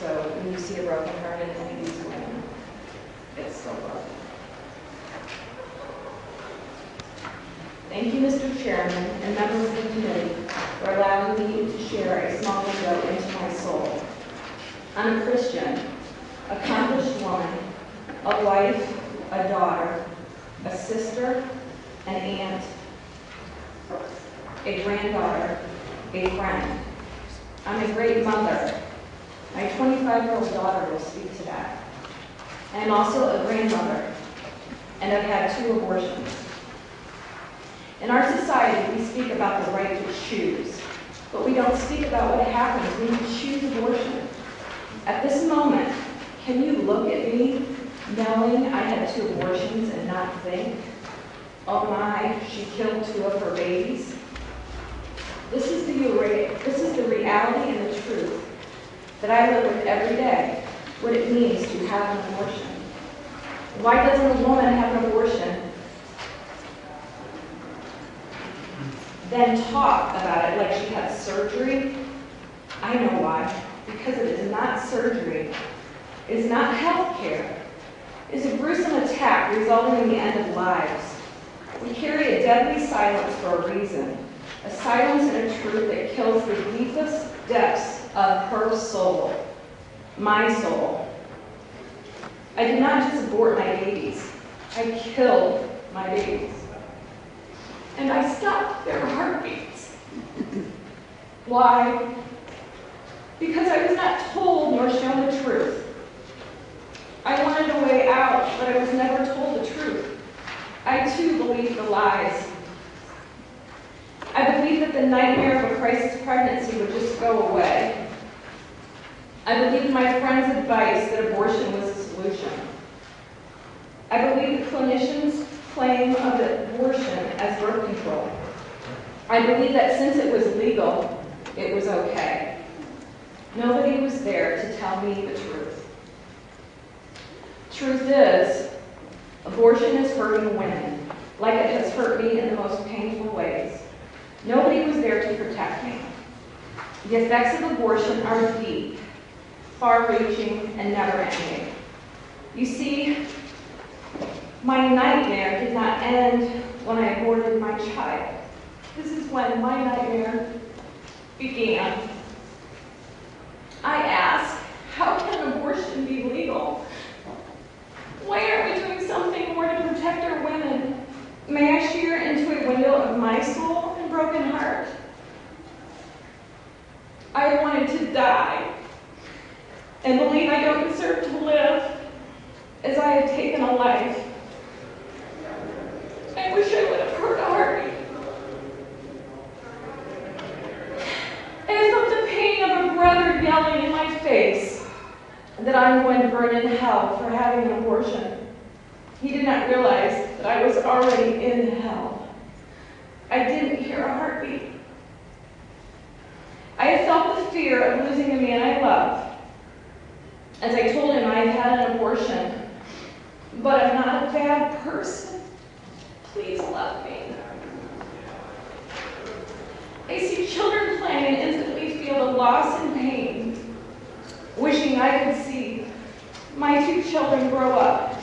So when you see a broken heart in any of these women, it's so broken. Thank you, Mr. Chairman and members of the committee, for allowing me to share a small window into my soul. I'm a Christian, accomplished woman, a wife, a daughter, a sister, an aunt, a granddaughter, a friend. I'm a great mother. My 25-year-old daughter will speak to that. I am also a grandmother, and I've had 2 abortions. In our society, we speak about the right to choose, but we don't speak about what happens when you choose abortion. At this moment, can you look at me knowing I had 2 abortions and not think, oh my, she killed 2 of her babies? This is the reality and the truth that I live with every day, what it means to have an abortion. Why doesn't a woman have an abortion, then talk about it like she had surgery? I know why. Because it is not surgery. It is not health care. It is a gruesome attack resulting in the end of lives. We carry a deadly silence for a reason. A silence and a truth that kills the deepest depths of her soul. My soul. I did not just abort my babies. I killed my babies. And I stopped their heartbeats. Why? Because I was not told nor shown the truth. I wanted a way out, but I was never told the truth. I too believed the lies. I believed that the nightmare of a crisis pregnancy would just go away. I believed my friend's advice that abortion was the solution. I believed the clinicians' claim of abortion as birth control. I believed that since it was legal, it was okay. Nobody was there to tell me the truth. Truth is, abortion is hurting women, like it has hurt me in the most painful ways. Nobody was there to protect me. The effects of abortion are deep, far-reaching, and never-ending. You see, my nightmare did not end when I aborted my child. This is when my nightmare began. I ask, how can abortion be legal? Why aren't we doing something more to protect our women? May I shear into a window of my soul and broken heart? I wanted to die and believe I don't deserve to live as I had taken a life. I wish I would have heard a heartbeat. I felt the pain of a brother yelling in my face that I'm going to burn in hell for having an abortion. He did not realize that I was already in hell. I didn't hear a heartbeat. I had felt the fear of losing the man I love. As I told him I had an abortion, but I'm not a bad person. Please love me. I see children playing and instantly feel the loss and pain, wishing I could see my 2 children grow up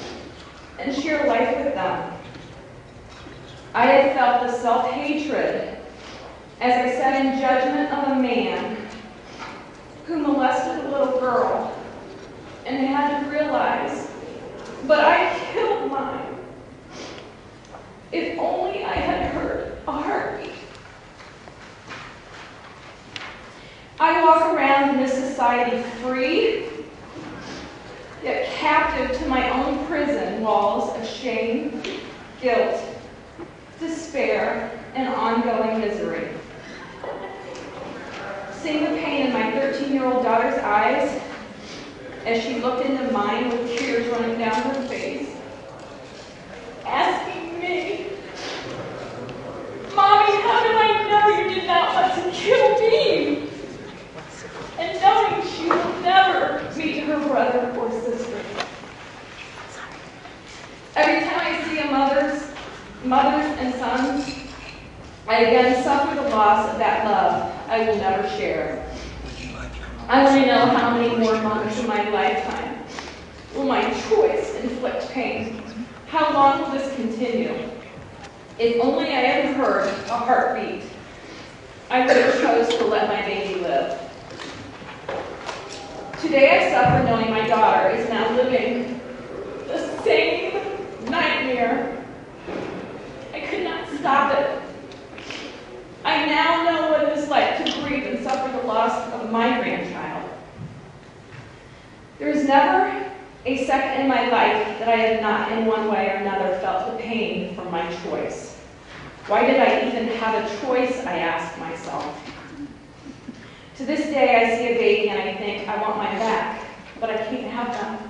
and share life with them. I had felt the self-hatred as I sat in judgment of a man who molested a little girl and had to realize, but I killed mine. If only I had heard a heartbeat. I walk around in this society free, yet captive to my own prison walls of shame, guilt, despair, and ongoing misery. Seeing the pain in my 13-year-old daughter's eyes as she looked into mine with tears running down her face, asking me, Mommy, how did I know you did not want to kill me? And knowing she will never meet her brother or sister. Every time I see a mothers and sons, I again suffer the loss of that love I will never share. I want to know how many more months in my lifetime will my choice inflict pain? How long will this continue? If only I had heard a heartbeat, I would have chose to let my baby live. Today I suffer knowing my daughter is now living the same nightmare. I could not stop it. I now know what it is like to grieve and suffer the loss of my grandchild. There is never a second in my life that I have not in one way or another felt the pain from my choice. Why did I even have a choice, I ask myself. To this day, I see a baby and I think, I want mine back, but I can't have them.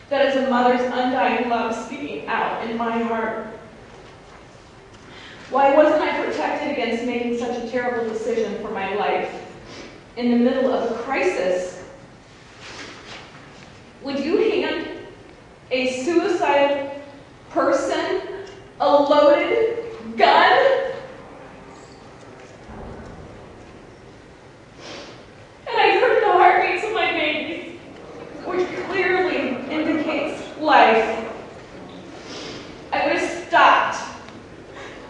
That is a mother's undying love speaking out in my heart. Why wasn't I protected against making such a terrible decision for my life? In the middle of a crisis, would you hand a suicidal person a loaded gun? And I heard the heartbeats of my babies, which clearly indicates life. I would have stopped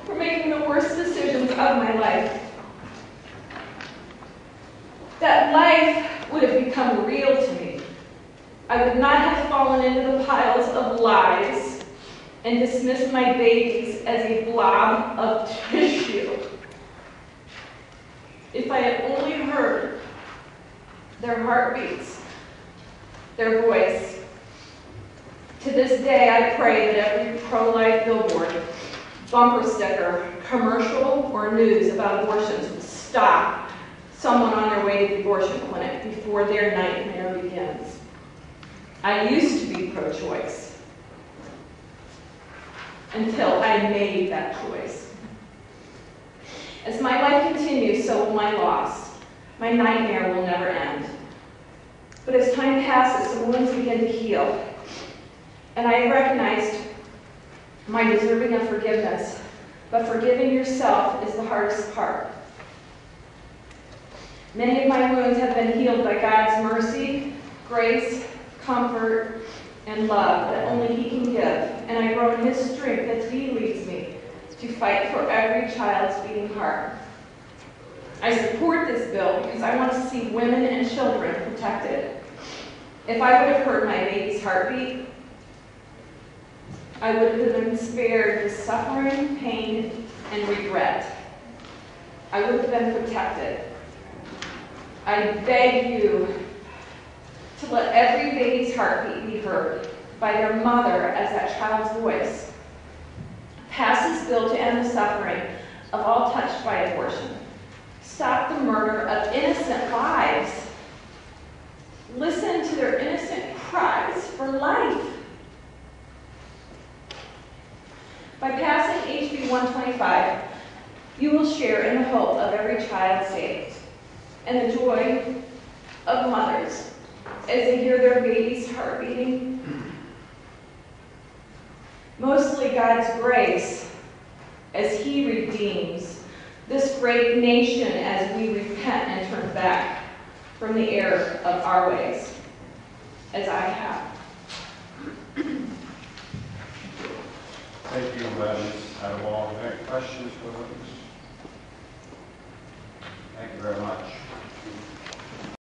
for making the worst decisions of my life. That life would have become real to me. I would not have fallen into the piles of lies and dismissed my babies as a blob of tissue. If I had only heard their heartbeats, their voice. To this day, I pray that every pro-life billboard, bumper sticker, commercial, or news about abortions would stop someone on their way to the abortion clinic before their nightmare begins. I used to be pro-choice until I made that choice. As my life continues, so will my loss. My nightmare will never end. But as time passes, the wounds begin to heal, and I recognized my deserving of forgiveness, but forgiving yourself is the hardest part. Many of my wounds have been healed by God's mercy, grace, comfort, and love that only He can give, and I grow in His strength as He leads me to fight for every child's beating heart. I support this bill because I want to see women and children protected. If I would have heard my baby's heartbeat, I would have been spared the suffering, pain, and regret. I would have been protected. I beg you to let every baby's heartbeat be heard by their mother as that child's voice. Pass this bill to end the suffering of all touched by abortion. Stop the murder of innocent lives. Listen to their innocent cries for life. By passing HB 125, you will share in the hope of every child saved and the joy of mothers as they hear their baby's heart beating. Mostly God's grace as He redeems this great nation as we repent and turn back from the error of our ways, as I have. Thank you, Ms. Adewale. Any questions for the witness? Thank you very much.